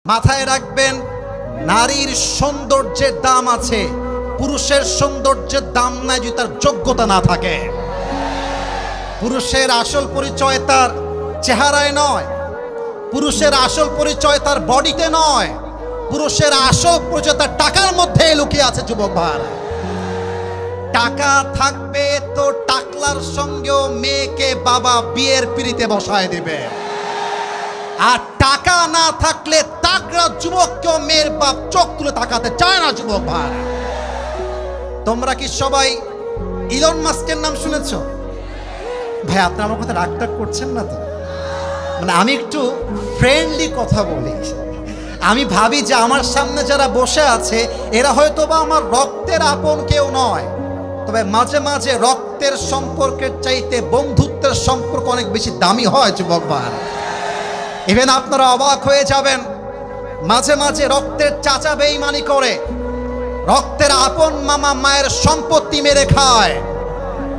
মাথায় রাখবেন, নারীর সৌন্দর্যের দাম আছে, পুরুষের সৌন্দর্যের দাম নাই যদি তার যোগ্যতা না থাকে। পুরুষের আসল পরিচয় তার চেহারায় নয়, পুরুষের আসল পরিচয় তার বডিতে নয়, পুরুষের আসল পরিচয় তার টাকার মধ্যে লুকিয়ে আছে। যুবক ভাইরা, টাকা থাকবে তো টাকলার সঙ্গেও মেয়েকে বাবা বিয়ের পিড়িতে বসায় দিবে, আর টাকা না থাকলে তাকড়া যুবককেও মেয়ের বাপ চোখ তুলে তাকাতে চায় না। যুবক ভাইরা, তোমরা কি সবাই ইলন মাস্কের নাম শুনেছ? ভাই আপনারা আমার কথা রাগ টাগ করছেন না তো? মানে আমি একটু ফ্রেন্ডলি কথা বলি। আমি ভাবি যে আমার সামনে যারা বসে আছে এরা হয়তো বা আমার রক্তের আপন কেউ নয়, তবে মাঝে মাঝে রক্তের সম্পর্কের চাইতে বন্ধুত্বের সম্পর্ক অনেক বেশি দামি হয়। যুবক ভাইরা, ইভেন আপনারা অবাক হয়ে যাবেন, মাঝে মাঝে রক্তের চাচা বেঈমানি করে, রক্তের আপন মামা মায়ের সম্পত্তি মেরে খায়,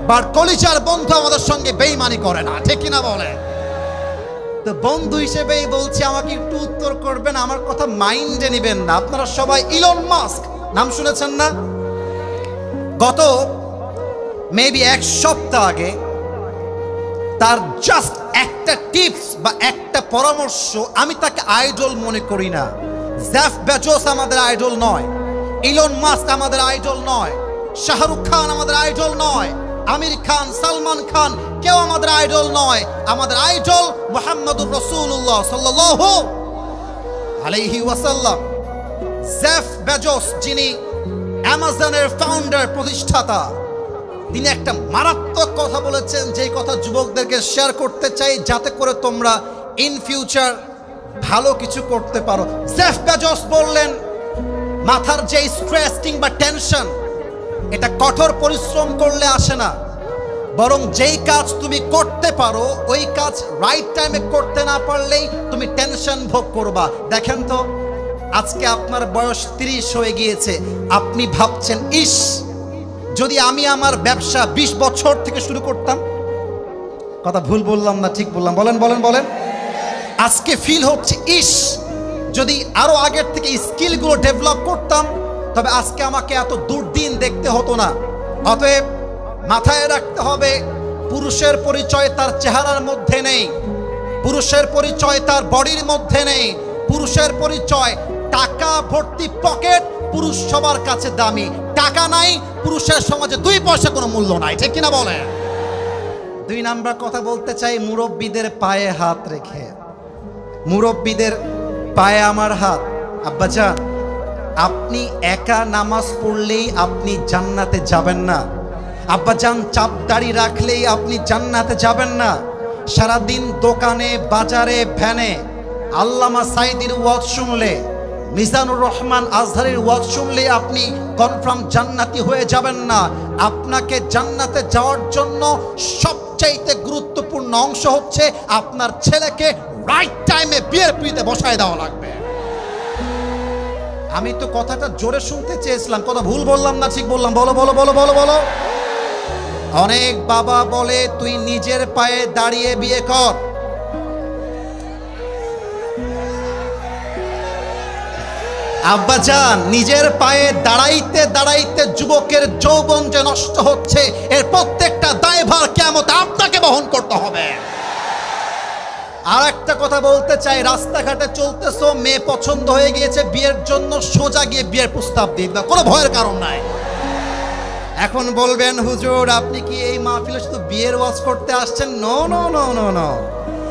বাট কলিজার বন্ধু আমাদের সঙ্গে বেঈমানি করে না, ঠিক কিনা বলে? তো বন্ধু হিসেবেই বলছি, আমাকে একটু উত্তর করবেন, আমার কথা মাইন্ডে নেবেন না। আপনারা সবাই ইলন মাস্ক নাম শুনেছেন না? গত মেবি এক সপ্তাহ আগে তার জাস্ট একটা টিপস বা একটা পরামর্শ, আমি তাকে আইডল মনে করি না। জেফ বেজোস আমাদের আইডল নয়, ইলন মাস্ক আমাদের আইডল নয়, শাহরুখ খান আমাদের আইডল নয়, আমির খান, সালমান খান কেউ আমাদের আইডল নয়। আমাদের আইডল মুহাম্মদুর রাসূলুল্লাহ সাল্লাল্লাহু আলাইহি ওয়াসাল্লাম। জেফ বেজোস, যিনি অ্যামাজনের ফাউন্ডার, প্রতিষ্ঠাতা, তিনি একটা মারাত্মক কথা বলেছেন, যেই কথা যুবকদেরকে শেয়ার করতে চাই যাতে করে তোমরা ইন ফিউচার ভালো কিছু করতে পারো। জেফ বেজোস বললেন, মাথার যে স্ট্রেস কিংবা টেনশন, এটা কঠোর পরিশ্রম করলে আসে না, বরং যেই কাজ তুমি করতে পারো ওই কাজ রাইট টাইমে করতে না পারলেই তুমি টেনশন ভোগ করবা। দেখেন তো, আজকে আপনার বয়স 30 হয়ে গিয়েছে, আপনি ভাবছেন, ইস যদি আমি আমার ব্যবসা 20 বছর থেকে শুরু করতাম। কথা ভুল বললাম না ঠিক বললাম? বলেন বলেন বলেন। আজকে ফিল হচ্ছে, ইস যদি আরো আগের থেকে স্কিলগুলো ডেভেলপ করতাম, তবে আজকে আমাকে এত দুর্দিন দেখতে হতো না। অতএব মাথায় রাখতে হবে, পুরুষের পরিচয় তার চেহারার মধ্যে নেই, পুরুষের পরিচয় তার বডির মধ্যে নেই, পুরুষের পরিচয় টাকা ভর্তি পকেট। পুরুষ সবার কাছে দামি, টাকা নাই, পুরুষের সমাজে 2 পয়সা কোনো মূল্য নাই, ঠিক কিনা বলে? 2 নাম্বার কথা বলতে চাই, মুরব্বীদের পায়ে হাত রেখে। মুরব্বীদের পায়ে আমার হাত। আব্বাজান, আপনি একা নামাজ পড়লেই আপনি জান্নাতে যাবেন না। আব্বাজান, চাপদাড়ি রাখলেই আপনি জান্নাতে যাবেন না। সারাদিন দোকানে, বাজারে, ভ্যানে আল্লামা সাইদির ওয়াজ শুনলে, মিজানুর রহমান আজহারের ওয়াজ শুনলে আপনি কনফার্ম জান্নাতি হয়ে যাবেন না। আপনাকে জান্নাতে যাওয়ার জন্য সবচাইতে গুরুত্বপূর্ণ অংশ হচ্ছে আপনার ছেলেকে রাইট টাইমে বিয়ের পিড়িতে বসায় দেওয়া লাগবে। আমি তো কথাটা জোরে শুনতে চেয়েছিলাম, কথা ভুল বললাম না ঠিক বললাম? বলো বলো বলো বলো বলো। অনেক বাবা বলে, তুই নিজের পায়ে দাঁড়িয়ে বিয়ে কর। আব্বাজান, নিজের পায়ে দাঁড়াইতে দাঁড়াইতে যুবকের যৌবন যে নষ্ট হচ্ছে, এর প্রত্যেকটা দায়ভার কিয়ামত আপনাকে বহন করতে হবে। আর একটা কথা বলতে চাই, রাস্তাঘাটে চলতেছো, মেয়ে পছন্দ হয়ে গিয়েছে বিয়ের জন্য, সোজা গিয়ে বিয়ের প্রস্তাব দিয়ে দাও, কোনো ভয়ের কারণ নাই। এখন বলবেন, হুজুর আপনি কি এই মাহফিলে শুধু বিয়ের ওয়াজ করতে আসছেন? No no no no no,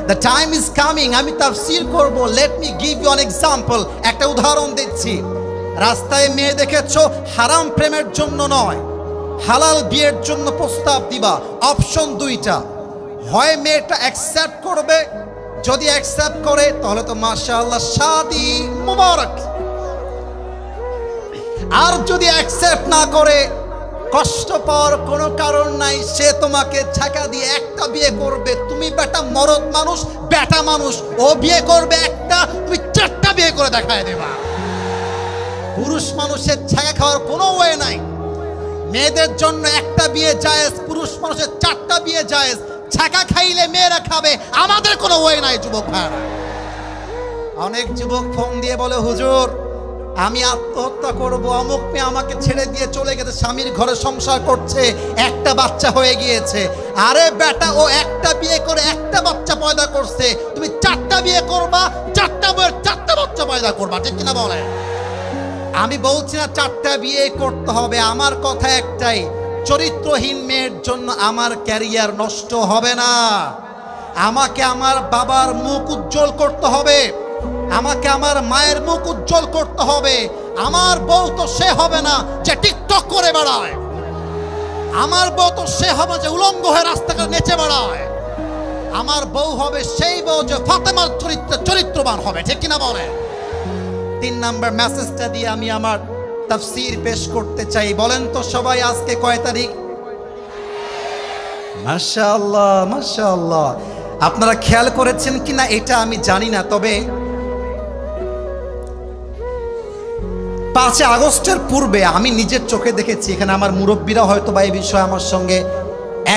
the time is coming, আমি তাফসীর করব। Let me give you an example, একটা উদাহরণ দিচ্ছি। রাস্তায় মেয়ে দেখেছো, হারাম প্রেমের জন্য নয়, হালাল বিয়ের জন্য প্রস্তাব দিবা। অপশন 2টা, হয় মেয়েটা অ্যাকসেপ্ট করবে, যদি অ্যাকসেপ্ট করে তাহলে তো মাশাআল্লাহ, শাদি মুবারক। আর যদি অ্যাকসেপ্ট না করে, কষ্ট পাওয়ার কোনো কারণ নাই, সে তোমাকে ছাকা দিয়ে একটা বিয়ে করবে। তুমি বেটা মরদ মানুষ, বেটা মানুষ, ও বিয়ে করবে একটা, তুমি 4টা বিয়ে করে দেখায় দেবা। পুরুষ মানুষের ছাকা খাওয়ার কোনো ওয়ে নাই। মেয়েদের জন্য একটা বিয়ে জায়েজ, পুরুষ মানুষের 4টা বিয়ে জায়েজ। ছাকা খাইলে মেয়েরা খাবে, আমাদের কোনো ওয়ে নাই। যুবক ভাইরা, অনেক যুবক ফোন দিয়ে বলে, হুজুর আমি আত্মহত্যা করব, অমুক মেয়ে আমাকে ছেড়ে দিয়ে চলে গেছে, স্বামীর ঘরে সংসার করছে, একটা বাচ্চা হয়ে গিয়েছে। আরে বেটা, ও একটা বিয়ে করে একটা বাচ্চা পয়দা করছে, তুমি চারটা বিয়ে করবা, চারটা বইয়ের চারটা বাচ্চা পয়দা করবা, ঠিক কিনা বলে? আমি বলছি না চারটা বিয়ে করতে হবে, আমার কথা একটাই, চরিত্রহীন মেয়ের জন্য আমার ক্যারিয়ার নষ্ট হবে না। আমাকে আমার বাবার মুখ উজ্জ্বল করতে হবে, আমাকে আমার মায়ের মুখ উজ্জ্বল করতে হবে। আমার বউ তো সে হবে না যে টিকটক করে বেড়ায়, আমার বউ তো সে হবে যে উলঙ্গ হয়ে রাস্তাঘাটে নেচে বেড়ায়। আমার বউ হবে সেই বউ যে ফাতেমার চরিত্রবান হবে, ঠিক কিনা বলে? 3 নাম্বার মেসেজটা দিয়ে আমি আমার তাফসীর পেশ করতে চাই। বলেন তো সবাই, আজকে কয় তারিখ? মাশাআল্লাহ মাশাআল্লাহ। আপনারা খেয়াল করেছেন কিনা এটা আমি জানি না, তবে 5 আগস্টের পূর্বে আমি নিজের চোখে দেখেছি, এখানে আমার মুরব্বীরা হয়তো বা এই বিষয়ে আমার সঙ্গে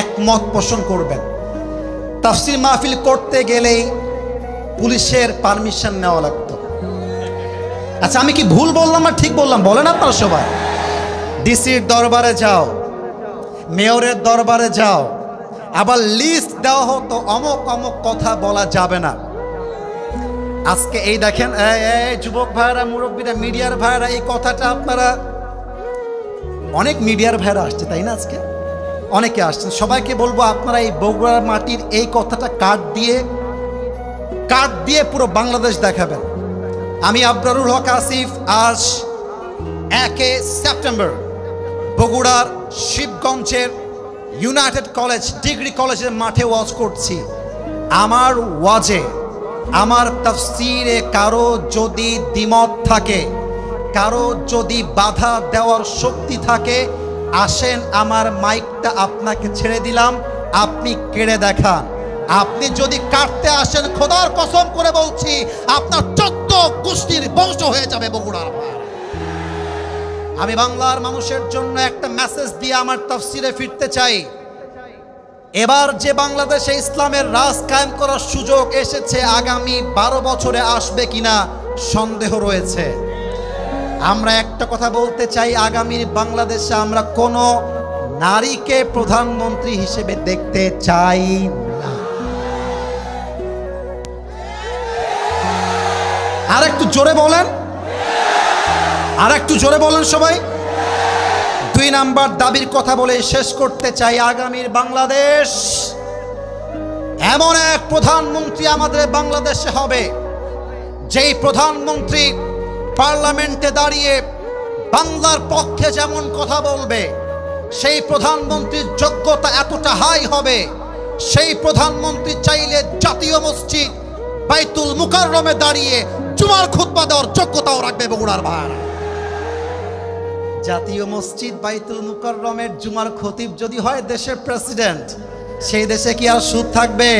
একমত পোষণ করবেন, তাফসীর মাহফিল করতে গেলেই পুলিশের পারমিশন নেওয়া লাগতো। আচ্ছা, আমি কি ভুল বললাম না ঠিক বললাম? বলেন আপনারা সবাই। ডিসির দরবারে যাও, মেয়রের দরবারে যাও, আবার লিস্ট দেওয়া হতো অমুক অমুক কথা বলা যাবে না। আজকে এই দেখেন, যুবক ভাইরা, মুরব্বীরা, মিডিয়ার ভাইরা, এই কথাটা আপনারা, অনেক মিডিয়ার ভাইরা আসছে তাই না? আজকে অনেকে আসছেন, সবাইকে বলবো আপনারা এই বগুড়ার মাটির এই কথাটা কার্ড দিয়ে পুরো বাংলাদেশ দেখাবেন। আমি আবরারুল হক আসিফ আজ 1 সেপ্টেম্বর বগুড়ার শিবগঞ্জের ইউনাইটেড কলেজ ডিগ্রি কলেজের মাঠে ওয়াজ করছি। আমার ওয়াজে, আমার তাফসীরে কারো যদি দ্বিমত থাকে, কারো যদি বাধা দেওয়ার শক্তি থাকে, আসেন আমার মাইকটা আপনাকে ছেড়ে দিলাম, আপনি কেড়ে দেখান। আপনি যদি কাটতে আসেন, খোদার কসম করে বলছি আপনার 14 গোষ্ঠীর বংশ হয়ে যাবে বগুড়ার। আমি বাংলার মানুষের জন্য একটা মেসেজ দিয়ে আমার তাফসীরে ফিরতে চাই। এবার যে বাংলাদেশে ইসলামের রাজ কায়েম করার সুযোগ এসেছে, আগামী 12 বছরে আসবে কিনা সন্দেহ রয়েছে। আমরা একটা কথা বলতে চাই, আগামী বাংলাদেশে আমরা কোনো নারীকে প্রধানমন্ত্রী হিসেবে দেখতে চাই না। আর একটু জোরে বলেন, আর একটু জোরে বলেন সবাই। 2 নাম্বার দাবির কথা বলে শেষ করতে চাই। আগামীর বাংলাদেশ, এমন এক প্রধানমন্ত্রী আমাদের বাংলাদেশে হবে, যেই প্রধানমন্ত্রী পার্লামেন্টে দাঁড়িয়ে বাংলার পক্ষে যেমন কথা বলবে, সেই প্রধানমন্ত্রীর যোগ্যতা এতটা হাই হবে, সেই প্রধানমন্ত্রী চাইলে জাতীয় মসজিদ বাইতুল মুকাররমে দাঁড়িয়ে জুমার খুতবা দেওয়ার যোগ্যতাও রাখবে বগুড়ার ভাইরা। জাতীয় মসজিদ বাইতুল মুকাররমের জুমার খতিব যদি হয় দেশের প্রেসিডেন্ট, সেই দেশে কি আর সুদ থাকবে?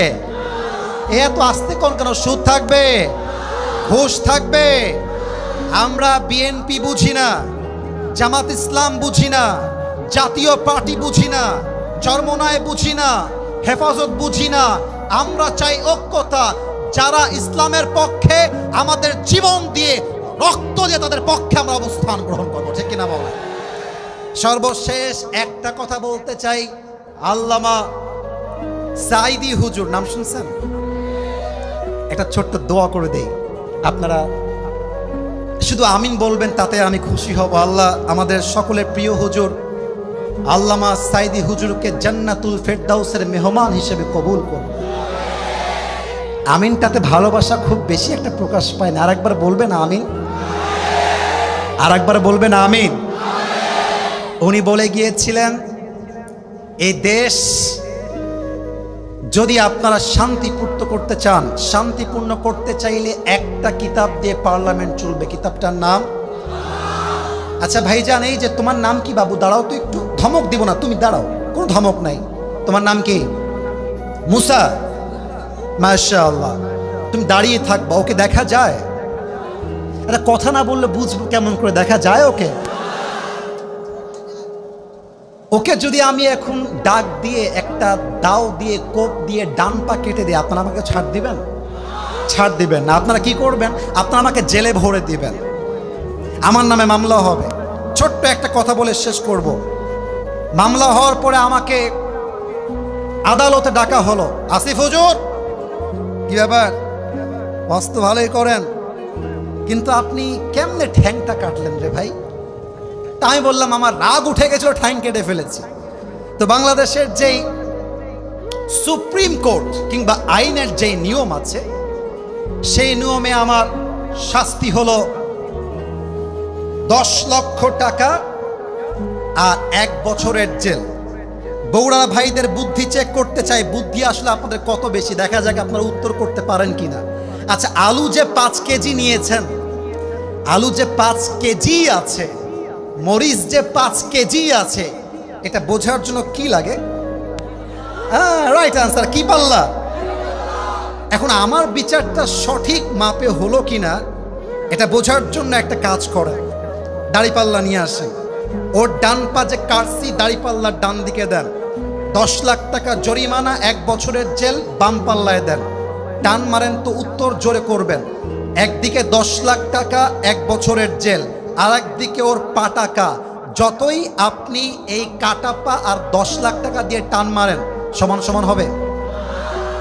এত আস্তে কোন কেন? সুদ থাকবে, ঘুষ থাকবে। আমরা বিএনপি বুঝি না, জামাত ইসলাম বুঝি না, জাতীয় পার্টি বুঝি না, চরমনায় বুঝি না, হেফাজত বুঝি না। আমরা চাই ঐক্যতা। যারা ইসলামের পক্ষে, আমাদের জীবন দিয়ে, রক্ত দিয়ে তাদের পক্ষে আমরা অবস্থান গ্রহণ করবো, ঠিক কিনা বলেন? সর্বশেষ একটা কথা বলতে চাই। আল্লামা সাঈদী হুজুর নাম শুনছেন? একটা ছোট্ট দোয়া করে দেই, আপনারা শুধু আমিন বলবেন, তাতে আমি খুশি হব। আল্লাহ আমাদের সকলের প্রিয় হুজুর আল্লামা সাঈদী হুজুরকে জান্নাতুল ফেরদাউসের মেহমান হিসেবে কবুল করুন। আমিনটাতে ভালোবাসা খুব বেশি একটা প্রকাশ পায় না। আরেকবার বলবেন আমিন, আরেকবার বলবেন আমিন। উনি বলে গিয়েছিলেন, এই দেশ যদি আপনারা শান্তিপূর্ণ করতে চান, শান্তিপূর্ণ করতে চাইলে একটা কিতাব দিয়ে পার্লামেন্ট চলবে। কিতাবটার নাম, আচ্ছা ভাইজান, এই যে তোমার নাম কি বাবু? দাঁড়াও তো একটু, ধমক দিব না, তুমি দাঁড়াও, কোনো ধমক নাই। তোমার নাম কি? মুসা। মাশাআল্লাহ, তুমি দাঁড়িয়ে থাকবা। ওকে দেখা যায়? এটা কথা না বললে বুঝবো কেমন করে? দেখা যায় ওকে? ওকে যদি আমি এখন ডাক দিয়ে, একটা দাও দিয়ে, কোপ দিয়ে ডান পা কেটে দিই, আপনারা আমাকে ছাড় দিবেন? ছাড় দিবেন না। আপনারা কি করবেন? আপনারা আমাকে জেলে ভরে দিবেন, আমার নামে মামলা হবে। ছোট্ট একটা কথা বলে শেষ করব। মামলা হওয়ার পরে আমাকে আদালতে ডাকা হলো, আসিফ হুজুর কি ব্যাপার, অস্ত ভালোই করেন, কিন্তু আপনি কেমনে ঠ্যাংটা কাটলেন রে ভাই? তা আমি বললাম আমার রাগ উঠে গেছিল, ঠ্যাং কেটে ফেলেছি। তো বাংলাদেশের যেই সুপ্রিম কোর্ট কিংবা আইনের যেই নিয়ম আছে, সেই নিয়মে আমার শাস্তি হলো 10 লক্ষ টাকা আর 1 বছরের জেল। বগুড়া ভাইদের বুদ্ধি চেক করতে চাই, বুদ্ধি আসলে আপনাদের কত বেশি, দেখা যাক আপনারা উত্তর করতে পারেন কিনা। আচ্ছা, আলু যে 5 কেজি নিয়েছেন, আলু যে 5 কেজি আছে, মরিচ যে 5 কেজি আছে, এটা বোঝার জন্য কি লাগে? রাইট আনসার, কি পাল্লা। এখন আমার বিচারটা সঠিক মাপে হলো কিনা এটা বোঝার জন্য একটা কাজ করেন, দাড়িপাল্লা নিয়ে আসেন, ওর ডান পা যে কাটছি দাড়িপাল্লার ডান দিকে দেন, 10 লাখ টাকা জরিমানা, 1 বছরের জেল বাম পাল্লায় দেন। টান মারেন তো উত্তর জোরে করবেন। একদিকে 10 লাখ টাকা 1 বছরের জেল, আর একদিকে ওর পা টাকা। যতই আপনি এই কাটা পা আর 10 লাখ টাকা দিয়ে টান মারেন সমান সমান হবে।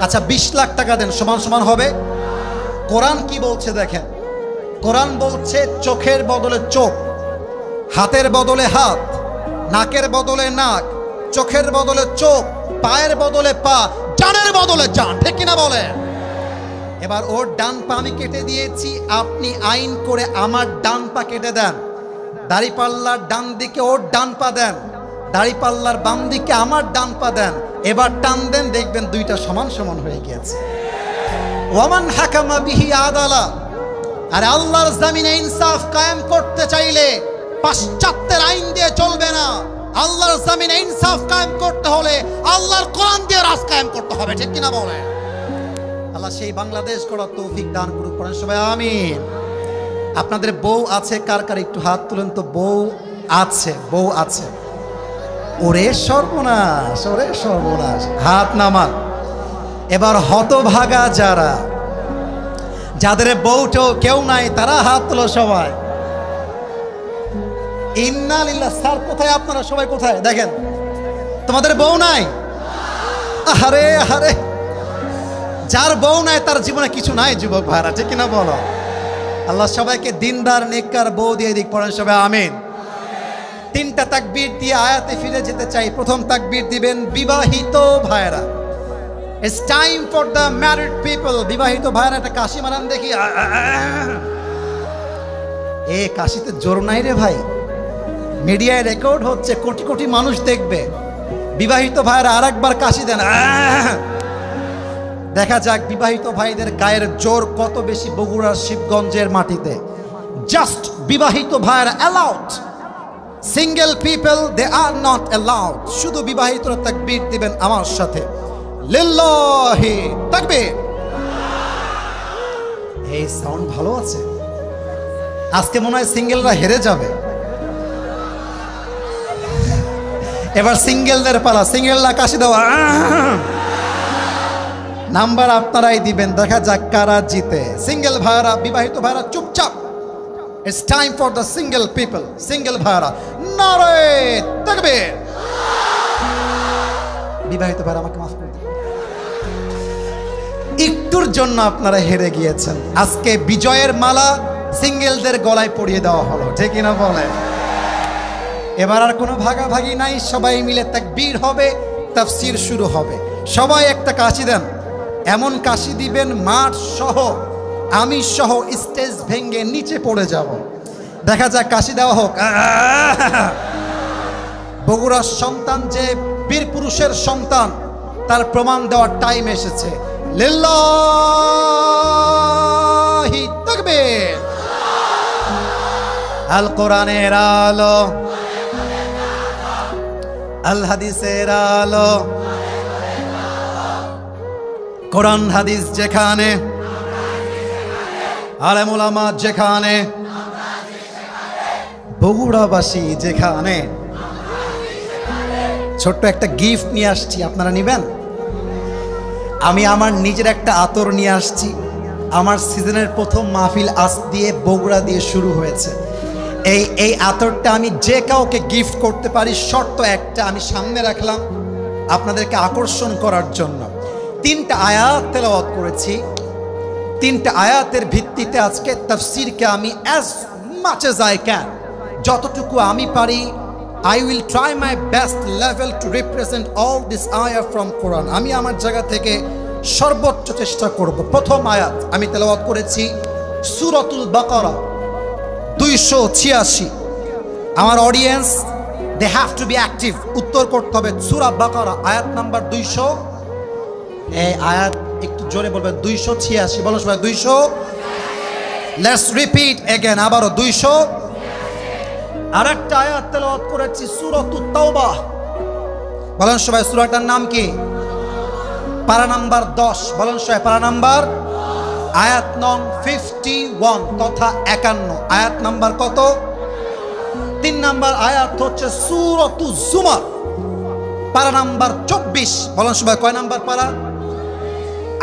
আচ্ছা 20 লাখ টাকা দেন, সমান সমান হবে। কোরআন কি বলছে দেখেন, কোরআন বলছে চোখের বদলে চোখ, হাতের বদলে হাত, নাকের বদলে নাক, চোখের বদলে চোখ, পায়ের বদলে পা, জানের বদলে জান, ঠিক কিনা বলেন? এবার ওর ডান পা আমি কেটে দিয়েছি, আপনি আইন করে আমার ডান পা কেটে দেন। দাড়িপাল্লার ডান দিকে ওর ডান পা দেন, দাড়িপাল্লার বাম দিকে আমার ডান পা দেন। এবার টান দেন, দেখবেন দুইটা সমান সমান হয়ে গিয়েছে। ওয়ামান হাকামা বিহি আদালা। আর আল্লাহর জমিনে ইনসাফ কায়েম করতে চাইলে পাশ্চাত্যের আইন দিয়ে চলবে না। আল্লাহর জমিনে ইনসাফ কায়েম করতে হলে আল্লাহর কোরআন দিয়ে রাজ কায়েম করতে হবে, ঠিক কিনা বলে? আল্লাহ সেই বাংলাদেশ গড়ার তৌফিক দান করুক, পড়েন সবাই আমিন। আপনাদের বউ আছে কার কার একটু হাত তুলেন তো। বউ আছে, বউ আছে। ওরে সর্বনাশ, ওরে সর্বনাশ, হাত নামান। এবার হতভাগা যারা, যাদের বউটাও কেউ নাই, তারা হাত তোলো সবাই। ইন্নালিল্লাহ। স্যার কোথায় আপনারা সবাই, কোথায়? দেখেন তোমাদের বউ নাই। আরে আরে, যার বউ নাই তার জীবনে কিছু নাই যুবক ভাইরা, ঠিক কিনা বলো? আল্লাহ সবাইকে দিনদার নেককার বউ দিয়ে দিক, পড়েন সবাই আমিন। 3টা তাকবীর দিয়ে আয়াতে ফিরে যেতে চাই। প্রথম তাকবীর দিবেন বিবাহিত ভাইরা। It's time for the married people. বিবাহিত ভাইরা একটা কাশি মারান দেখি। এ কাশিতে জোর নাই রে ভাই, মিডিয়ায় রেকর্ড হচ্ছে, কোটি কোটি মানুষ দেখবে। বিবাহিত ভাইরা আরেকবার কাশি দেন। দেখা যাক বিবাহিত ভাইদের গায়ের জোর কত বেশি বগুড়ার শিবগঞ্জের মাটিতে। জাস্ট বিবাহিত ভাইরা allowed, single people they are not allowed. শুধু বিবাহিতরা তাকবীর দিবেন আমার সাথে, লিল্লাহি তাকবীর। এই সাউন্ড ভালো আছে। আজকে মনে হয় সিঙ্গেলরা হেরে যাবে। এবার সিঙ্গেলদের পালা, সিঙ্গেলরা কাশি দেওয়া। নাম্বার আপনারাই দিবেন, দেখা যাক কারা জিতে। সিঙ্গেল ভাইরা, বিবাহিত ভাইরা চুপচাপ। It's time for the single people. Single ভাইরা নারে তাকবীর। বিবাহিত ভাইরা আমাকে মাফ করে দিন, একটুর জন্য আপনারা হেরে গিয়েছেন। আজকে বিজয়ের মালা সিঙ্গেলদের গলায় পরিয়ে দেওয়া হলো, ঠিক না বলে? এবার আর কোনো ভাগাভাগি নাই, সবাই মিলে তাকবীর হবে, তাফসীর শুরু হবে। সবাই একটা কাশি দেন, এমন কাশি দিবেন মাঠ সহ, আমি সহ স্টেজ ভেঙে নিচে পড়ে যাব। দেখা যাক কাশি দেওয়া হোক। বগুড়ার সন্তান যে বীর পুরুষের সন্তান, তার প্রমাণ দেওয়ার টাইম এসেছে। লিল্লাহি তাকবীর। আল কোরআনের আলো, আল হাদিসের আলো। কোরআন হাদিস যেখানে, আলেম ওলামা যেখানে, বগুড়াবাসী যেখানে। ছোট্ট একটা গিফট নিয়ে আসছি, আপনারা নেবেন? আমি আমার নিজের একটা আতর নিয়ে আসছি। আমার সিজনের প্রথম মাহফিল আজ দিয়ে বগুড়া দিয়ে শুরু হয়েছে। এই আতরটা আমি যে কাউকে গিফট করতে পারি, শর্ত একটা আমি সামনে রাখলাম আপনাদেরকে আকর্ষণ করার জন্য। 3টা আয়াত তেলাওয়াত করেছি, 3টা আয়াতের ভিত্তিতে আজকে তাফসীরকে আমি as much as I can, যতটুকু আমি পারি, I will try my best level to represent all this ayah from Quran. আমি আমার জায়গা থেকে সর্বোচ্চ চেষ্টা করব। প্রথম আয়াত আমি তেলাওয়াত করেছি সূরাতুল বাকারা 286। আমার audience they have to be active, উত্তর করতে হবে। সূরা বাকারা আয়াত নাম্বার 200, এই আয়াত একটু জোরে বলবেন, 286 বলো সবাই, 200। লেটস রিপিট এগেন, আবারও 200। আরেকটা আয়াত তেলাওয়াত করেছি সূরাতুত তাওবাহ, বলেন সবাই সূরাটার নাম কি? পারা নাম্বার 10, বলেন সবাই পারা নাম্বার, আয়াত নং 51 তথা 51। আয়াত নাম্বার কত? 3 নাম্বার আয়াত হচ্ছে সূরাতুজ জুমার, পারা নাম্বার 24, বলেন সবাই কয় নাম্বার পারা?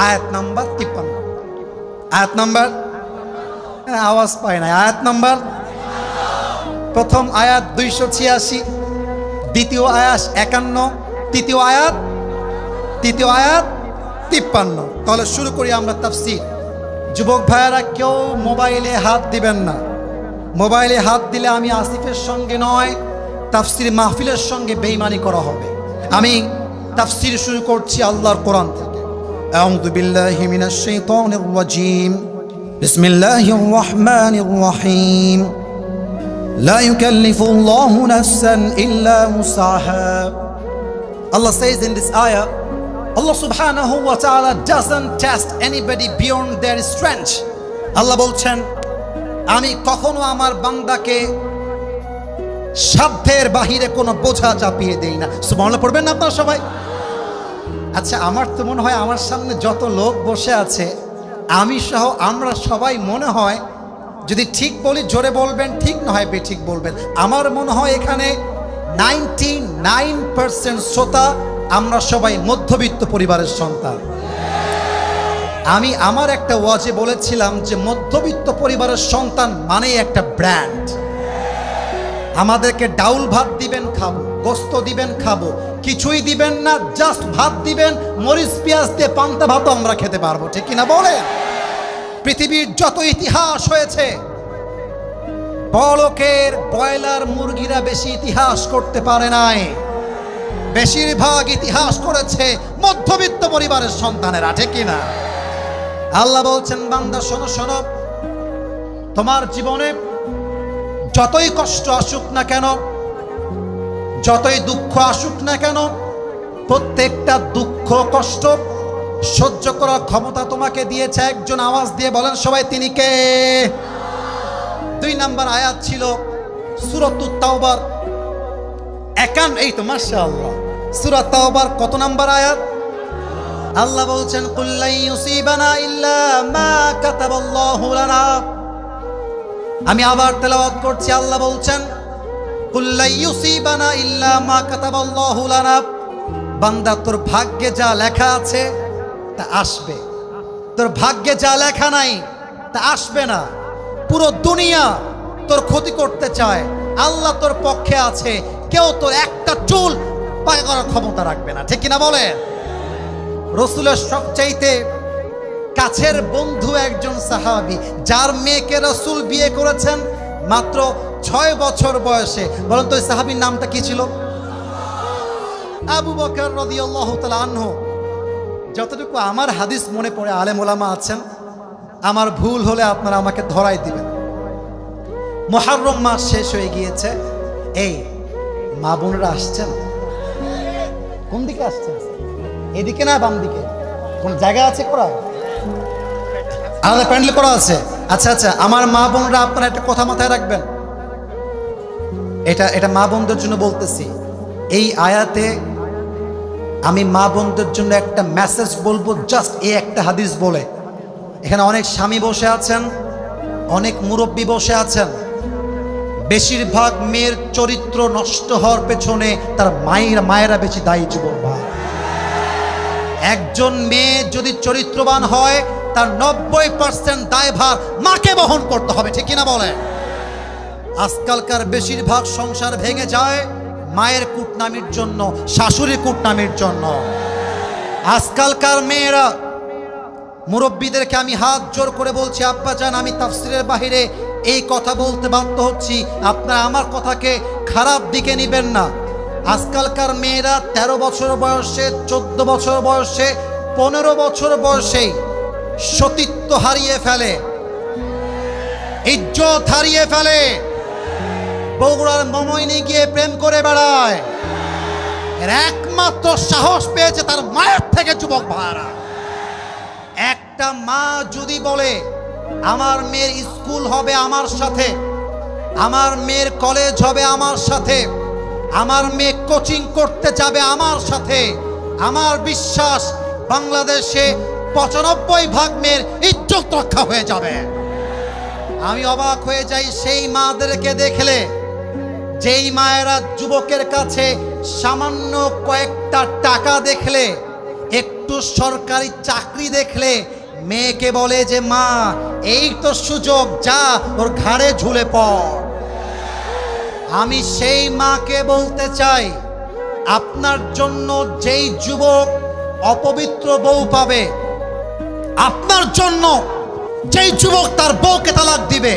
আয়াত নাম্বার 53। আয়াত নাম্বার, আওয়াজ পায় না, আয়াত নাম্বার, প্রথম আয়াত 286, দ্বিতীয় আয়াত 51, তৃতীয় আয়াত 53। তাহলে শুরু করি আমরা তাফসীর। যুবক ভাইয়েরা কেউ মোবাইলে হাত দিবেন না, মোবাইলে হাত দিলে আমি আসিফের সঙ্গে নয়, তাফসীর মাহফিলের সঙ্গে বেঈমানি করা হবে। আমি তাফসীর শুরু করছি আল্লাহর কোরআন থেকে। আউযু বিল্লাহি মিনাশ শাইতানির রাজীম, বিসমিল্লাহির রহমানির রহিম। لا يكلف الله نفسا إلا وسعها. Allah says in this ayah, Allah subhanahu wa ta'ala doesn't test anybody beyond their strength. Allah বলছেন, আমি কখনো আমার বান্দাকে সাধ্যের বাহিরে কোনো বোঝা চাপিয়ে দেই না। সুবহানাল্লাহ পড়বেন না আপনারা সবাই? আচ্ছা, আমার তো মনে হয় আমার সামনে যত লোক বসে আছে, আমি সহ আমরা সবাই মনে হয়, যদি ঠিক বলি জোরে বলবেন, ঠিক না হয় বেঠিক বলবেন, আমার মনে হয় এখানে 99% শ্রোতা আমরা সবাই মধ্যবিত্ত পরিবারের সন্তান। আমি আমার একটা ওয়াজে বলেছিলাম যে মধ্যবিত্ত পরিবারের সন্তান মানেই একটা ব্র্যান্ড। আমাদেরকে ডাউল ভাত দিবেন খাবো, গোস্ত দিবেন খাবো, কিছুই দিবেন না, জাস্ট ভাত দিবেন, মরিচ পেঁয়াজ দিয়ে পান্তা ভাতও আমরা খেতে পারবো, ঠিক কিনা বলেন? পৃথিবীর যত ইতিহাস হয়েছে, বড়লোকের ব্রয়লার মুরগিরা বেশি ইতিহাস করতে পারে নাই, বেশিরভাগ ইতিহাস করেছে মধ্যবিত্ত পরিবারের সন্তানেরা, ঠিক কিনা? আল্লাহ বলছেন, বান্দা শোনো শোনো, তোমার জীবনে যতই কষ্ট আসুক না কেন, যতই দুঃখ আসুক না কেন, প্রত্যেকটা দুঃখ কষ্ট সহ্য করার ক্ষমতা তোমাকে দিয়েছে একজন। আওয়াজ দিয়ে বলেন সবাই, তিনি কে? 2 নাম্বার আয়াত ছিল সূরাতুত তাওবার 51। এই তো মাশাআল্লাহ, সূরা তাওবার কত নাম্বার আয়াত? আল্লাহ বলছেন, কুল লা ইউসিবানা ইল্লা মা কাতাবাল্লাহু লানা। আমি আবার তেলাওয়াত করছি, আল্লাহ বলছেন, কুল লা ইউসিবানা ইল্লা মা কাতাবাল্লাহু লানা। বান্দা, তোর ভাগ্যে যা লেখা আছে তা আসবে, তোর ভাগ্যে যা লেখা নাই তা আসবে না। পুরো দুনিয়া তোর ক্ষতি করতে চায়, আল্লাহ তোর পক্ষে আছে, কেউ তোর একটা চুল পায় করার ক্ষমতা রাখবে না, ঠিক কিনা বলেন? রাসূলের সবচাইতে কাছের বন্ধু একজন সাহাবী, যার মেয়েকে রাসূল বিয়ে করেছেন মাত্র 6 বছর বয়সে। বলেন তো ওই সাহাবীর নামটা কি ছিল? আবু বকর রাদিয়াল্লাহু তাআলা আনহু। যতটুকু আমার হাদিস মনে পড়ে, আলেম ওলামা আছেন, আমার ভুল হলে আপনারা আমাকে ধরাই দিবেন। মুহররম মাস শেষ হয়ে গিয়েছে, এই মা বোনেরা আসছেন, কোন দিকে আসছেন? এদিকে না বাম দিকে? কোন জায়গা আছে করা? আলাদা প্যান্ডেল করা আছে? আচ্ছা আচ্ছা, আমার মা বোনরা আপনারা একটা কথা মাথায় রাখবেন, এটা মা বোনদের জন্য বলতেছি। এই আয়াতে আমি মা বোনদের জন্য একটা মেসেজ বলবো, জাস্ট এই একটা হাদিস বলে। এখানে অনেক স্বামী বসে আছেন, অনেক মুরব্বী বসে আছেন, বেশিরভাগ মেয়ের চরিত্র নষ্ট হওয়ার পেছনে তার মায়েরা বেশি দায়ী। যুবক ভাই, একজন মেয়ে যদি চরিত্রবান হয় তার 90% দায়ভার মাকে বহন করতে হবে, ঠিক কিনা বলে? আজকালকার বেশিরভাগ সংসার ভেঙে যায় মায়ের কুটনামির জন্য, শাশুড়ি কুটনামির জন্য। আজকালকার মেয়েরা, মুরব্বীদেরকে আমি হাত জোর করে বলছি, আব্বাজান আমি তাফসিরের বাহিরে এই কথা বলতে বাধ্য হচ্ছি, আপনারা আমার কথাকে খারাপ দিকে নেবেন না। আজকালকার মেয়েরা 13 বছর বয়সে, 14 বছর বয়সে, 15 বছর বয়সেই সতীত্ব হারিয়ে ফেলে, ইজ্জত হারিয়ে ফেলে, বগুড়ার মমইনে গিয়ে প্রেম করে বেড়ায়। এর একমাত্র সাহস পেয়েছে তার মায়ের থেকে। যুবক ভাইরা, একটা মা যদি বলে আমার মেয়ের স্কুল হবে আমার সাথে, আমার মেয়ের কলেজ হবে আমার সাথে, আমার মেয়ে কোচিং করতে যাবে আমার সাথে, আমার বিশ্বাস বাংলাদেশে 95% মেয়ের ইজ্জত রক্ষা হয়ে যাবে। আমি অবাক হয়ে যাই সেই মাদেরকে দেখলে, যেই মায়েরা যুবকের কাছে সামান্য কয়েকটা টাকা দেখলে, একটু সরকারি চাকরি দেখলে মেয়েকে বলে যে মা এই তো সুযোগ, যা ওর ঘাড়ে ঝুলে পড়। আমি সেই মাকে বলতে চাই, আপনার জন্য যেই যুবক অপবিত্র বউ পাবে, আপনার জন্য যেই যুবক তার বউকে তালাক দিবে,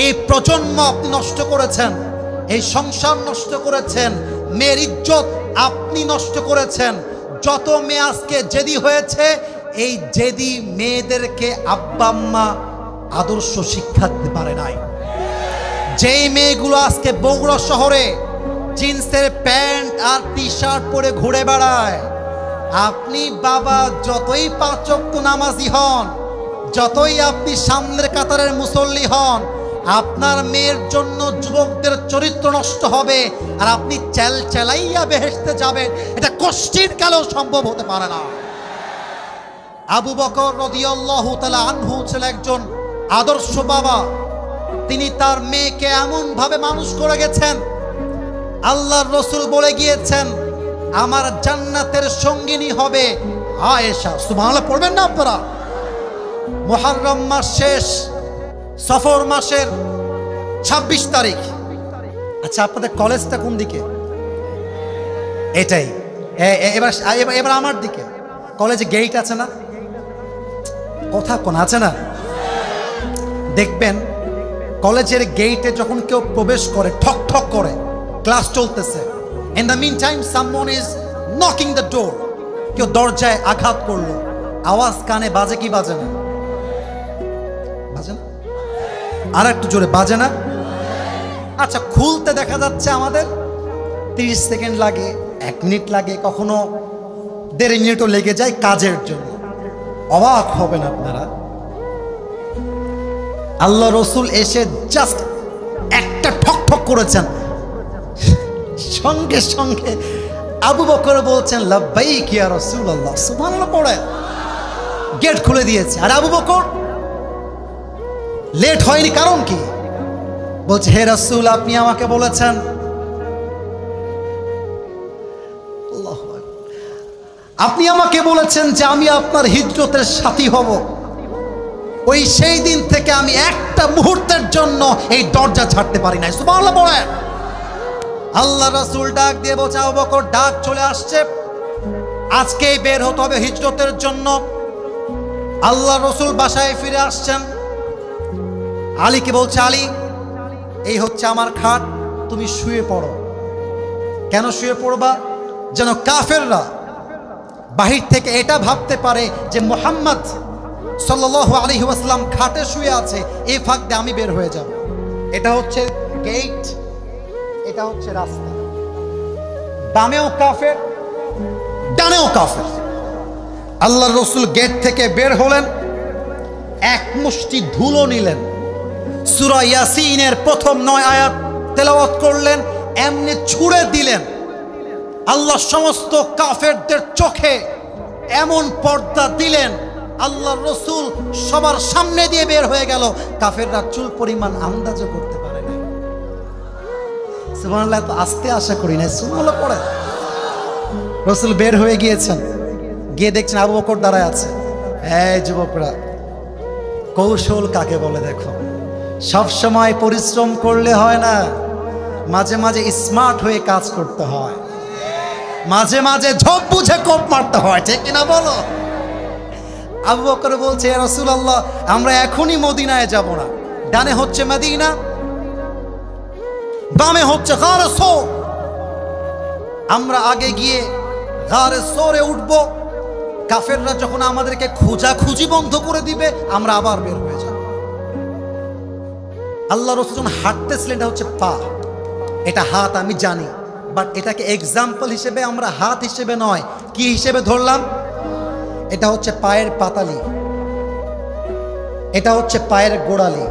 এই প্রজন্ম আপনি নষ্ট করেছেন, এই সংসার নষ্ট করেছেন, মেয়ের ইজ্জত আপনি নষ্ট করেছেন। যত মেয়ে আজকে জেদি হয়েছে, এই জেদি মেয়েদেরকে আব্বা আম্মা আদর্শ শিক্ষা দিতে পারে নাই। যেই মেয়েগুলো আজকে বগুড়া শহরে জিন্সের প্যান্ট আর টি শার্ট পরে ঘুরে বেড়ায়, আপনি বাবা যতই 5 ওয়াক্ত নামাজি হন, যতই আপনি সামনের কাতারের মুসল্লি হন, আপনার মেয়ের জন্য যুবকদের চরিত্র নষ্ট হবে, আর আপনি চেলাইয়া বেহেশতে যাবেন, এটা কষ্টের কালেও সম্ভব হতে পারে না। আবু বকর রাদিয়াল্লাহু তাআলা আনহু ছিলেন একজন আদর্শ বাবা। তিনি তার মেয়েকে এমন ভাবে মানুষ করে গেছেন, আল্লাহর রাসূল বলে গিয়েছেন আমার জান্নাতের সঙ্গিনী হবে আয়েশা। সুবহানাল্লাহ পড়বেন না আপনারা? মুহররম মাস শেষ, সফর মাসের 26 তারিখ। আচ্ছা, আপনাদের কলেজটা কোন দিকে? এটাই। এবার আমার দিকে কলেজে গেট আছে না? কথা কোন আছে না? দেখবেন কলেজের গেটে যখন কেউ প্রবেশ করে, ঠক ঠক করে, ক্লাস চলতেছে, in the mean time someone is knocking the door, কেউ দরজায় আঘাত করলো, আওয়াজ কানে বাজে কি বাজে না? বাজে না? আর একটু জোরে, বাজে না? আচ্ছা, খুলতে দেখা যাচ্ছে আমাদের 30 সেকেন্ড লাগে, 1 মিনিট লাগে, কখনো 1.5 মিনিটও লেগে যায় কাজের জন্য। অবাক হবেন আপনারা, আল্লাহ রসুল এসে জাস্ট একটা ঠক ঠক করেছেন, সঙ্গে সঙ্গে আবু বকর বলছেন লাব্বাইক ইয়া রাসূলুল্লাহ, সুবহানাল্লাহ পড়ে গেট খুলে দিয়েছে। আর আবু বকর লেট হয়নি, কারণ কি? বলছে হে রাসূল, আপনি আমাকে বলেছেন, আপনি আমাকে বলেছেন যে আমি আপনার হিজরতের সাথী হব। ওই সেই দিন থেকে আমি একটা মুহূর্তের জন্য এই দরজা ছাড়তে পারি নাই। সুবহানাল্লাহ বলে আল্লাহ রাসূল ডাক দিয়ে বলছে আবু বকর, ডাক চলে আসছে, আজকেই বের হতে হবে হিজরতের জন্য। আল্লাহ রাসূল বাসায় ফিরে আসছেন, আলীকে বলছে আলী, এই হচ্ছে আমার খাট, তুমি শুয়ে পড়ো। কেন শুয়ে পড়বা? যেন কাফেররা বাহির থেকে এটা ভাবতে পারে যে মুহাম্মদ সাল্লাল্লাহু আলাইহি ওয়াসাল্লাম খাটে শুয়ে আছে, এই ফাঁক দিয়ে আমি বের হয়ে যাব। এটা হচ্ছে গেট, এটা হচ্ছে রাস্তা, বামেও কাফের, ডানেও কাফের। আল্লাহর রাসূল গেট থেকে বের হলেন, এক মুষ্টি ধুলো নিলেন, সূরা ইয়াসিনের প্রথম 9 আয়াত তেলাওয়াত করলেন, এমনি ছুঁড়ে দিলেন। আল্লাহ সমস্ত কাফেরদের চোখে এমন পর্দা দিলেন, আল্লাহর রাসূল সবার সামনে দিয়ে বের হয়ে গেল, কাফেররা চুল পরিমাণ আন্দাজও করতে পারে না। সুবহানাল্লাহ, তো আস্তে আশা করি না, সুবহানাল্লাহ পড়ে। রাসূল বের হয়ে গিয়েছেন, গিয়ে দেখছেন আবু বকর দাঁড়ায় আছে। এই যুবকরা, কৌশল কাকে বলে দেখো, সব সময় পরিশ্রম করলে হয় না, মাঝে মাঝে স্মার্ট হয়ে কাজ করতে হয়, মাঝে মাঝে ঝোপ বুঝে কোপ মারতে হয়, ঠিক কিনা বলো? আবু বকর বলছে, ইয়া রাসূলুল্লাহ, আমরা এখনই মদিনায় যাব না। ডানে হচ্ছে মদিনা, বামে হচ্ছে গারে সৌর। আমরা আগে গিয়ে গারে সৌরে উঠব, কাফেররা যখন আমাদেরকে খোঁজাখুঁজি বন্ধ করে দিবে আমরা আবার বের হয়ে যাব। আল্লাহ রাসূল যখন হাঁটতেছিলেন, এটা হচ্ছে পা, এটা হাত আমি জানি, বাট এটাকে এক্সাম্পল হিসেবে আমরা হাত হিসেবে নয়, কি হিসেবে ধরলাম? এটা হচ্ছে পায়ের পাতালি, এটা হচ্ছে পায়ের গোড়ালি।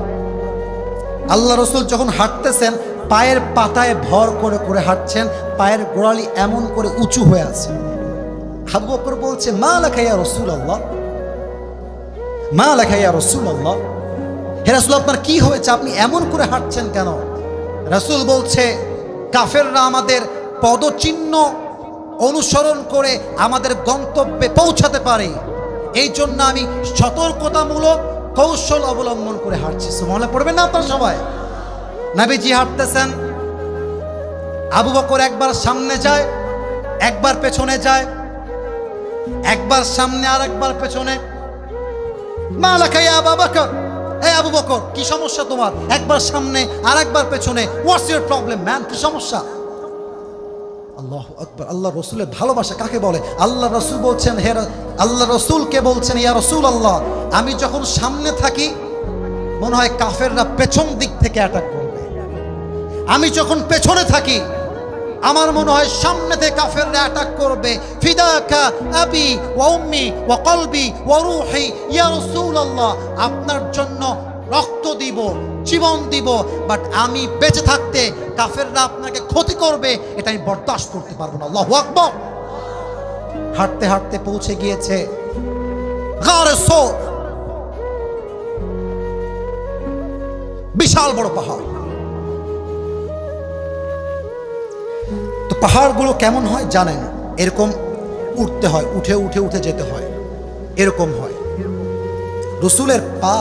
আল্লাহ রাসূল যখন হাঁটতেছেন পায়ের পাতায় ভর করে করে হাঁটছেন, পায়ের গোড়ালি এমন করে উঁচু হয়ে আছে। আবু বকর বলছে, মা লাকা ইয়া রাসূলুল্লাহ, মা লাকা ইয়া রাসূলুল্লাহ, হে রাসূল আপনার কি হয়েছে, আপনি এমন করে হাঁটছেন কেন? রাসূল বলছে, কাফেররা আমাদের পদচিহ্ন অনুসরণ করে আমাদের গন্তব্যে পৌঁছাতে পারে, এই জন্য আমি সতর্কতামূলক কৌশল অবলম্বন করে হাঁটছি। সুবহানাল্লাহ পড়বেন না আপনারা সবাই? নবীজি হাঁটতেছেন, আবু বকর একবার সামনে যায়, একবার পেছনে যায়, একবার সামনে আর একবার পেছনে। মা লাকা ইয়া আবু বকর, এই আবু বকর কি সমস্যা তোমার? একবার সামনে আর একবার পেছনে, হোয়াটস ইউর প্রবলেম ম্যান, কি সমস্যা? আল্লাহু আকবার। আল্লাহ রসুলের ভালোবাসা কাকে বলে? আল্লাহ রসুল বলছেন, হে আল্লাহ রসুলকে বলছেন, ইয়া রাসূলুল্লাহ, আমি যখন সামনে থাকি মনে হয় কাফেররা পেছন দিক থেকে অ্যাটাক করবে, আমি যখন পেছনে থাকি আমার মনে হয় সামনে থেকে কাফেররা অ্যাটাক করবে। ফিদাকা আবি ওয়া উম্মি ওয়া কলবি ওয়া রূহি ইয়া রাসূলুল্লাহ, আপনার জন্য রক্ত দিব, জীবন দিব, বাট আমি বেঁচে থাকতে কাফেররা আপনাকে ক্ষতি করবে এটা আমি বরদাস্ত করতে পারবো না। আল্লাহু আকবার। হাঁটতে হাঁটতে পৌঁছে গিয়েছে গারে সৌর, বিশাল বড় পাহাড়। তো পাহাড়গুলো কেমন হয় জানেন? এরকম উঠতে হয়, উঠে উঠে উঠে যেতে হয়, এরকম হয়। রসুলের পা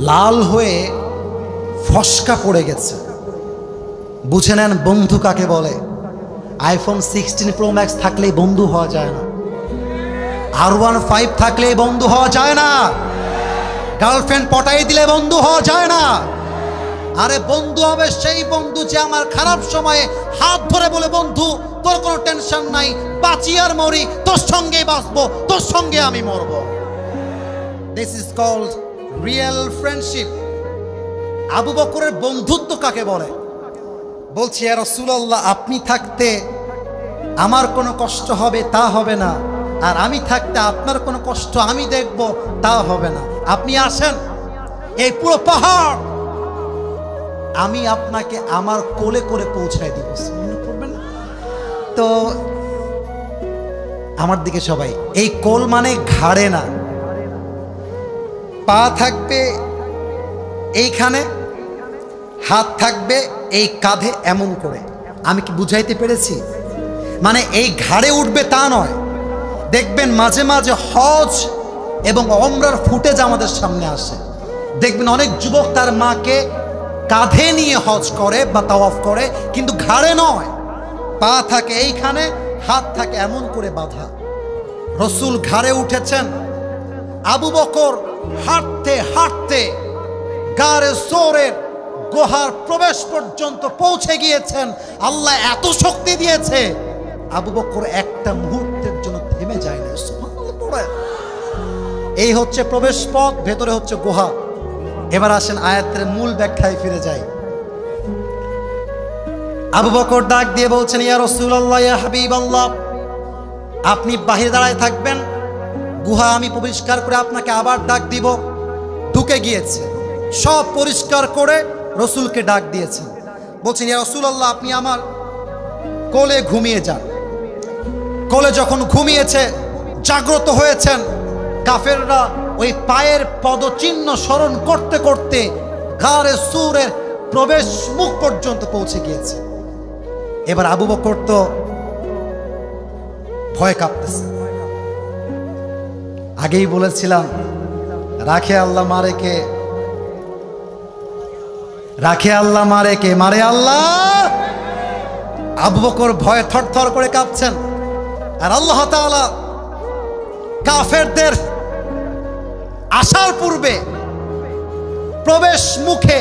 লাল হয়ে ফসকা পড়ে গেছে। বুঝে নেন বন্ধু কাকে বলে। আইফোন 16 প্রো ম্যাক্স থাকলেই বন্ধু হওয়া যায় না, R15 থাকলেই বন্ধু হওয়া যায় না, গার্লফ্রেন্ড পটাই দিলে বন্ধু হওয়া যায় না। আরে বন্ধু হবে সেই বন্ধু যে আমার খারাপ সময়ে হাত ধরে বলে, বন্ধু তোর কোনো টেনশন নাই, বাঁচি আর মরি তোর সঙ্গেই বাঁচবো, তোর সঙ্গে আমি মরবো। This is called real friendship. আবু বকরের বন্ধুত্ব কাকে বলে? বলছি, ইয়া রাসূলুল্লাহ, আপনি থাকতে আমার কোনো কষ্ট হবে তা হবে না, আর আমি থাকতে আপনার কোনো কষ্ট আমি দেখব তা হবে না। আপনি আসেন, এই পুরো পাহাড় আমি আপনাকে আমার কোলে করে পৌঁছায় দিব। তো আমার দিকে সবাই, এই কোল মানে ঘাড়ে না, পা থাকবে এইখানে, হাত থাকবে এই কাঁধে এমন করে। আমি কি বুঝাইতে পেরেছি? মানে এই ঘাড়ে উঠবে তা নয়। দেখবেন মাঝে মাঝে হজ এবং ওমরার ফুটেজ আমাদের সামনে আসে, দেখবেন অনেক যুবক তার মাকে কাঁধে নিয়ে হজ করে বা তাওয়াফ করে, কিন্তু ঘাড়ে নয়। পা থাকে এইখানে, হাত থাকে এমন করে বাঁধা। রসুল ঘাড়ে উঠেছেন, আবু বকর হাঁটতে হাঁটতে গারে সৌরের গুহার প্রবেশ পর্যন্ত পৌঁছে গিয়েছেন। আল্লাহ এত শক্তি দিয়েছে, আবু বকর একটা মুহূর্তের জন্য থেমে যায় না। সুবহানাল্লাহ। এই হচ্ছে প্রবেশ পথ, ভেতরে হচ্ছে গুহা। এবার আসেন আয়াতের মূল ব্যাখ্যায় ফিরে যাই। আবু বকর ডাক দিয়ে বলছেন, ইয়া রাসূলুল্লাহ, ইয়া হাবিবাল্লাহ, আপনি বাহিরে দাঁড়ায় থাকবেন, গুহা আমি পরিষ্কার করে আপনাকে আবার ডাক দিব। ঢুকে গিয়েছে, সব পরিষ্কার করে রসুলকে ডাক দিয়েছেন। বলছেন, ইয়া রাসূলুল্লাহ, আপনি আমার কোলে ঘুমিয়ে যান। কোলে যখন ঘুমিয়েছে, জাগ্রত হয়েছেন, কাফেররা ওই পায়ের পদচিহ্ন স্মরণ করতে করতে গারে সূরের প্রবেশ মুখ পর্যন্ত পৌঁছে গিয়েছে। এবার আবু বকর তো ভয় কাঁপতেছে। আগেই বলেছিলাম রাখে আল্লাহ মারে কে? রাখে আল্লাহ মারে কে? মারে আল্লাহ। আবু বকর ভয়ে থরথর করে কাঁপছেন, আর আল্লাহ তাআলা কাফেরদের আসার পূর্বে প্রবেশ মুখে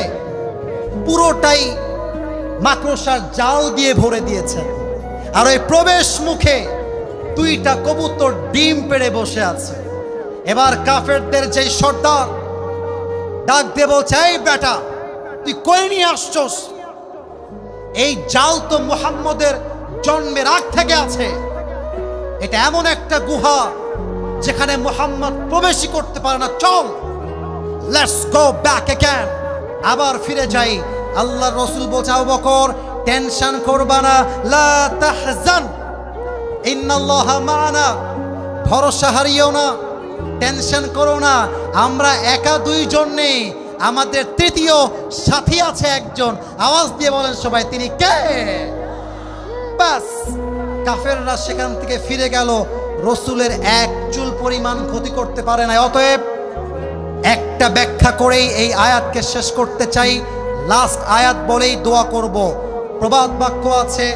পুরোটাই মাকড়সার জাল দিয়ে ভরে দিয়েছেন, আর ওই প্রবেশ মুখে দুইটা কবুতর ডিম পেড়ে বসে আছে। এবার কাফেরদের যে সর্দার ডাক দিয়ে বলছে, এই বেটা তুই কই নিয়ে আসছস? এই জাল তো মুহাম্মদের জন্মের আগ থেকে আছে। এটা এমন একটা গুহা যেখানে মুহাম্মদ প্রবেশই করতে পারে না। চল, লেটস গো ব্যাক অ্যাগেন, আবার ফিরে যাই। আল্লাহর রাসূল বলছে, আবু বকর টেনশন করবা না, লা তাহজান ইন্নাল্লাহা মা'ানা, ভরসা হারিও না, টেনশন করো না, আমরা একা দুইজন নেই, আমাদের তৃতীয় সাথী আছে একজন। আওয়াজ দিয়ে বলেন সবাই, তিনি কে? বাস কাফেররা সেখান থেকে ফিরে গেল, রসুলের এক চুল পরিমাণ ক্ষতি করতে পারে না। অতএব একটা ব্যাখ্যা করেই এই আয়াতকে শেষ করতে চাই, লাস্ট আয়াত বলেই দোয়া করব। প্রবাদ বাক্য আছে,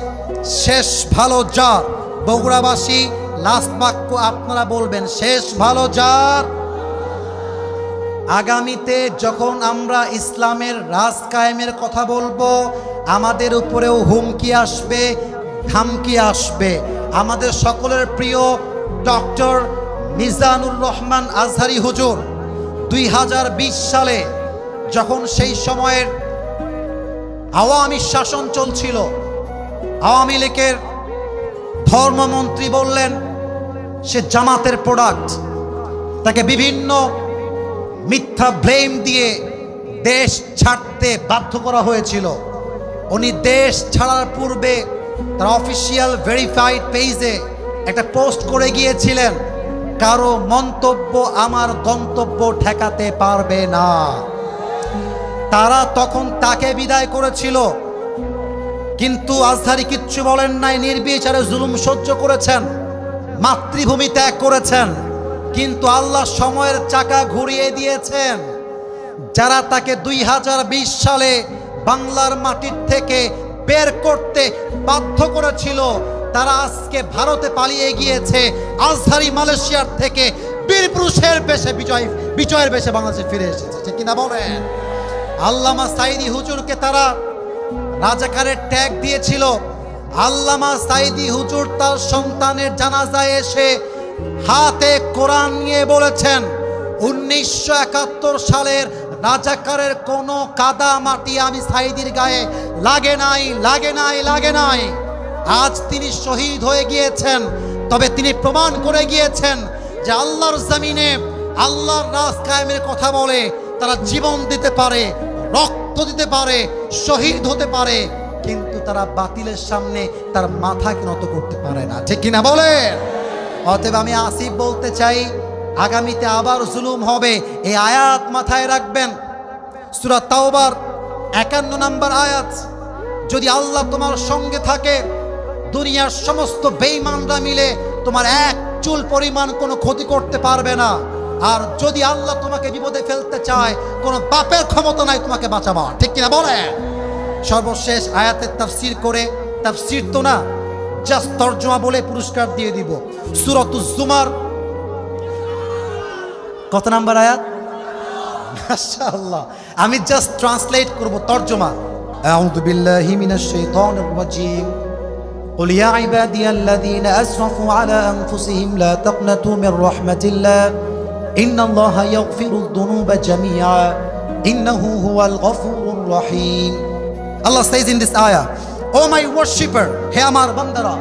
শেষ ভালো যার। বগুড়াবাসী লাস্ট বাক্য আপনারা বলবেন, শেষ ভালো যার। আগামীতে যখন আমরা ইসলামের রাজ কায়েমের কথা বলবো, আমাদের উপরেও হুমকি আসবে, ধামকি আসবে। আমাদের সকলের প্রিয় ডক্টর মিজানুর রহমান আজহারি হুজুর 2020 সালে যখন সেই সময়ের আওয়ামী শাসন চলছিল, আওয়ামী লীগের ধর্মমন্ত্রী বললেন সে জামাতের প্রোডাক্ট, তাকে বিভিন্ন মিথ্যা ব্লেম দিয়ে দেশ ছাড়তে বাধ্য করা হয়েছিল। উনি দেশ ছাড়ার পূর্বে তার অফিসিয়াল ভেরিফাইড পেজে একটা পোস্ট করে গিয়েছিলেন, কারো মন্তব্য আমার গন্তব্য ঠেকাতে পারবে না। তারা তখন তাকে বিদায় করেছিল, কিন্তু আজহারি কিচ্ছু বলেন নাই, নির্বিচারে জুলুম সহ্য করেছেন, মাতৃভূমি ত্যাগ করেছেন। কিন্তু আল্লাহ সময়ের চাকা ঘুরিয়ে দিয়েছেন। যারা তাকে 2020 সালে বাংলার মাটির থেকে বের করতে বাধ্য করেছিল, তারা আজকে ভারতে পালিয়ে গিয়েছে। আজহারি মালয়েশিয়ার থেকে বীর পুরুষের বেশে বিজয়ের বেশে বাংলাদেশে ফিরে এসেছে, ঠিক কিনা বলেন? আল্লামা সাইদি হুজুরকে তারা রাজাকারের ট্যাগ দিয়েছিল। আল্লামা সাইদি হুজুর তার সন্তানের জানাজায় এসে হাতে কোরআন নিয়ে বলেছেন, 1971 সালের রাজাকারের কোনো কাদা মাটি আমি সাইদির গায়ে লাগে নাই, লাগে নাই, লাগে নাই। আজ তিনি শহীদ হয়ে গিয়েছেন, তবে তিনি প্রমাণ করে গিয়েছেন যে আল্লাহর জমিনে আল্লাহর রাজ কায়েমের কথা বলে তারা জীবন দিতে পারে, রক্ত দিতে পারে, শহীদ হতে পারে, কিন্তু তারা বাতিলের সামনে তার মাথাকে নত করতে পারে না, ঠিক কিনা বলেন? অতএব আমি আসিফ বলতে চাই, আগামীতে আবার জুলুম হবে, এই আয়াত মাথায় রাখবেন। সূরা তাওবার 51 নম্বর আয়াত, যদি আল্লাহ তোমার সঙ্গে থাকে, দুনিয়ার সমস্ত বেঈমানরা মিলে তোমার এক চুল পরিমাণ কোনো ক্ষতি করতে পারবে না। আর যদি আল্লাহ তোমাকে বিপদে ফেলতে চায়, কোনো বাপের ক্ষমতা নাই তোমাকে বাঁচাবার, ঠিক কিনা বলেন? সর্বশেষ আয়াতের তাফসীর করে, তাফসীর তো না, জাস্ট তরজমা বলে পুরস্কার দিয়ে দিব। সূরাতুজ জুমার কত নাম্বার আয়াত? মাশাআল্লাহ, আমি জাস্ট ট্রান্সলেট করব, তরজমা। আউযু বিল্লাহি মিনাশ শাইতানির রাজীম। قل يا عبادي الذين أسرفوا على أنفسهم لا تقنطوا من رحمة الله إن الله يغفر الذنوب جميعا إنه هو الغفور الرحيم. Allah says in this ayah, O my worshipper, হে আমার বান্দারা,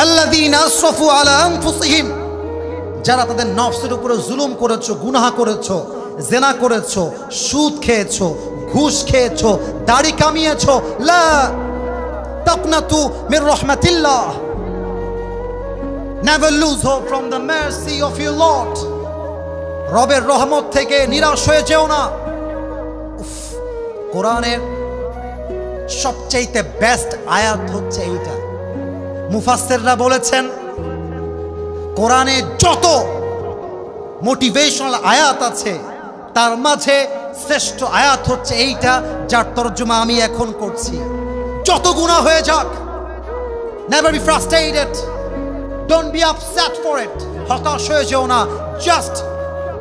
الذين أسرفوا على أنفسهم, যারা তাদের নফসের উপরে জুলুম করেছো, গুনাহ করেছো, জেনা করেছো, সুদ খেয়েছো, ঘুষ খেয়েছো, দাড়ি কামিয়েছো, লা তাকনাতু Mir রাহমাতিল্লাহ, never lose hope from the mercy of your Lord, রবের রহমত থেকে নিরাশ হয়ে যেও না। কোরআনের সবচেয়ে বেস্ট আয়াত হচ্ছে এইটা। মুফাসসিররা বলেছেন, কোরআনে যত মোটিভেশনাল আয়াত আছে তার মাঝে শ্রেষ্ঠ আয়াত হচ্ছে এইটা, যার তরজমা আমি এখন করছি। যত গুনাহ হয়ে যাক, never be frustrated, don't be upset for it, হতাশ হয়ে যেও না। জাস্ট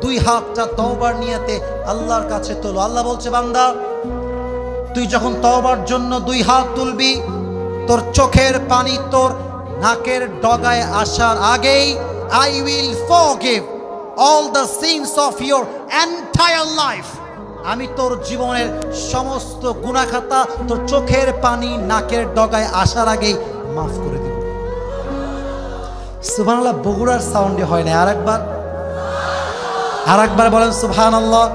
দুই হাতটা তওবার নিয়তে আল্লাহর কাছে তোলো। আল্লাহ বলছে, বান্দা তুই যখন তওবার জন্য দুই হাত তুলবি, তোর চোখের পানি তোর নাকের ডগায় আসার আগেই I will forgive all the sins of your entire life. আমি তোর জীবনের সমস্ত গুনাহ খাতা তোর চোখের পানি নাকের ডগায় আসার আগেই মাফ করে দেব। সুবহানাল্লাহ বগুড়ার সাউন্ডে হয় না, আরেকবার বলেন সুবহানাল্লাহ।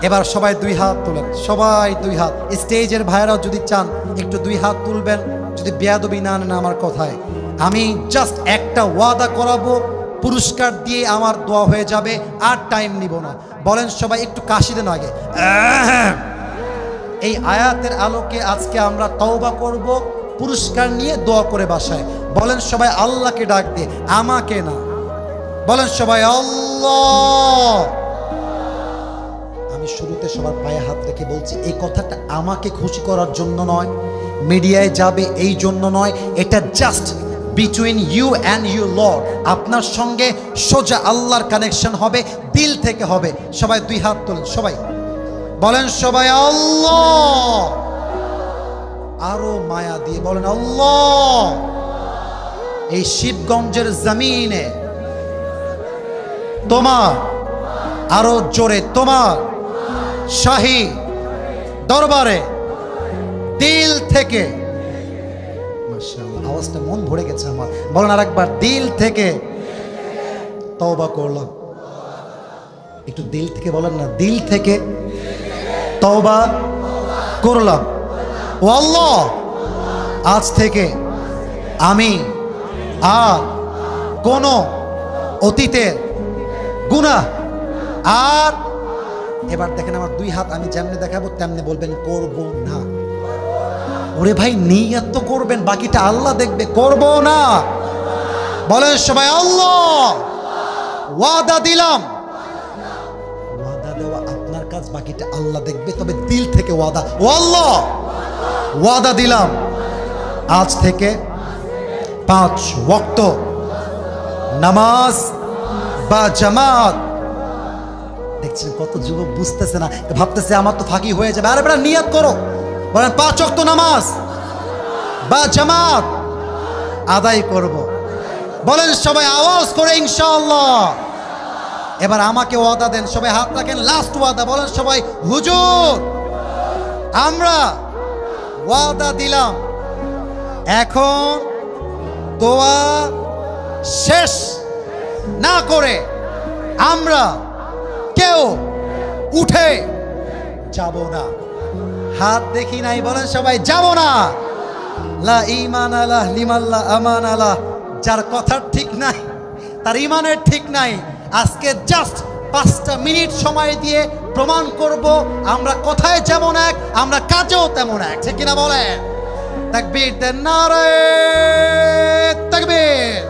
এবার সবাই দুই হাত তোলেন, সবাই দুই হাত। স্টেজের ভাইরাও যদি চান একটু দুই হাত তুলবেন, যদি বেয়াদবি না নেন আমার কথায়। আমি জাস্ট একটা ওয়াদা করাবো, পুরস্কার দিয়ে আমার দোয়া হয়ে যাবে, আর টাইম নিব না। বলেন সবাই একটু কাশি দেন আগে। এই আয়াতের আলোকে আজকে আমরা তওবা করব, পুরস্কার নিয়ে দোয়া করে বাসায়। বলেন সবাই আল্লাহকে ডাক দিয়ে, আমাকে না। বলেন সবাই আল্লাহ। আমি শুরুতে সবার পায়ে হাত রেখে বলছি, এই কথাটা আমাকে খুশি করার জন্য নয়, মিডিয়ায় যাবে এই জন্য নয়, এটা just between you and you lord. আপনার সঙ্গে সোজা আল্লাহর কানেকশন হবে, দিল থেকে হবে। সবাই দুই হাত তোলেন, সবাই বলেন সবাই আল্লাহ। আরো মায়া দিয়ে বলেন আল্লাহ। এই শিবগঞ্জের জমিনে তোমার, আরো জোরে, তোমার শাহী দরবারে দিল থেকে, মাশাআল্লাহ আওয়াজটা মন ভরে গেছে আমার। বলেন আরেকবার, দিল থেকে তওবা করলাম। একটু দিল থেকে বলেন না, দিল থেকে তওবা করলাম। ও আল্লাহ, আজ থেকে আমি আর কোনো অতীতের গুনাহ আর, এবার দেখেন আমার দুই হাত আমি যেমনি দেখাবো তেমনি বলবেন করব না। ওরে ভাই নিয়ত তো করবেন, বাকিটা আল্লাহ দেখবে। করব না। বলেন সবাই আল্লাহ। ওয়াদা দিলাম। ওয়াদা দেওয়া আপনার কাজ, বাকিটা আল্লাহ দেখবে, তবে দিল থেকে ওয়াদা। ও আল্লাহ, ওয়াদা দিলাম আজ থেকে 5 ওয়াক্ত নামাজ বা জামাত। দেখছেন কত যুবক বুঝতেছে না, ভাবতেছে আমার তো ফাঁকি হয়ে যাবে। আরে বেটা নিয়ত করো। বলেন 5 ওয়াক্ত নামাজ বা জামাত আদায় করব। বলেন সবাই আওয়াজ করে ইনশাআল্লাহ। এবার আমাকে ওয়াদা দেন, সবাই হাত রাখেন, লাস্ট ওয়াদা। বলেন সবাই হুজুর, আমরা ওয়াদা দিলাম এখন দোয়া শেষ না করে আমরা কেউ উঠে যাব না। হাত দেখি নাই, বলেন সবাই যাব না। লা ঈমান আলাহ লিমাল্লা আমান আলাহ। যার কথার ঠিক নাই তার ঈমানের ঠিক নাই। আজকে জাস্ট 5টা মিনিট সময় দিয়ে প্রমাণ করব আমরা কথায় যেমন এক, আমরা কাজেও তেমন এক। ঠিক কিনা বলেন? তাকবীর দেন, নারে তাকবীর।